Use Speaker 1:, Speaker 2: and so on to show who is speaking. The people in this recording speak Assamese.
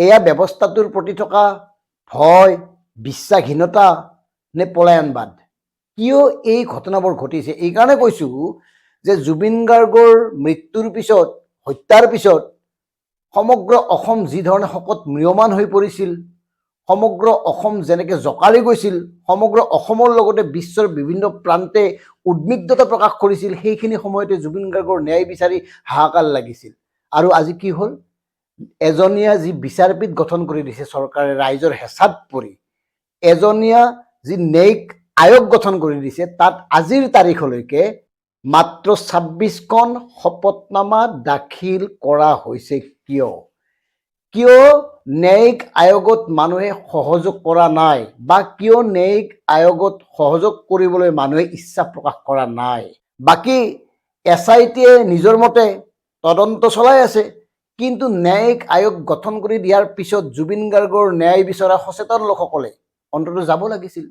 Speaker 1: এয়া ব্যৱস্থাটোৰ প্ৰতি থকা ভয়, বিশ্বাসহীনতা নে পলায়নবাদ? কিয় এই ঘটনাবোৰ ঘটিছে? এইকাৰণে কৈছোঁ যে জুবিন গাৰ্গৰ মৃত্যুৰ পিছত, হত্যাৰ পিছত সমগ্ৰ অসম যি ধৰণে শোকত ম্ৰিয়মান হৈ পৰিছিল, সমগ্ৰ অসম যেনেকৈ জকাৰি গৈছিল, সমগ্ৰ অসমৰ লগতে বিশ্বৰ বিভিন্ন প্ৰান্তে উদ্বিগ্নতা প্ৰকাশ কৰিছিল, সেইখিনি সময়তে জুবিন গাৰ্গৰ ন্যায় বিচাৰি হাহাকাৰ লাগিছিল। আৰু আজি কি হ'ল? এজনীয়া যি বিচাৰপীঠ গঠন কৰি দিছে চৰকাৰে ৰাইজৰ হেঁচাত পৰি, এজনীয়া যি ন্যায়িক আয়োগ গঠন কৰি দিছে, তাত আজিৰ তাৰিখলৈকে মাত্ৰ 26খন শপতনামা দাখিল কৰা হৈছে। কিয় ন্যায়িক আয়োগত মানুহে সহযোগ কৰা নাই, বা কিয় ন্যায়িক আয়োগত সহযোগ কৰিবলৈ মানুহে ইচ্ছা প্ৰকাশ কৰা নাই? বাকী SITয়ে নিজৰ মতে তদন্ত চলাই আছে, কিন্তু ন্যায়িক আয়োগ গঠন কৰি দিয়াৰ পিছত জুবিন গাৰ্গৰ ন্যায় বিচৰা সচেতন লোকসকলে অন্ততঃ যাব লাগিছিল।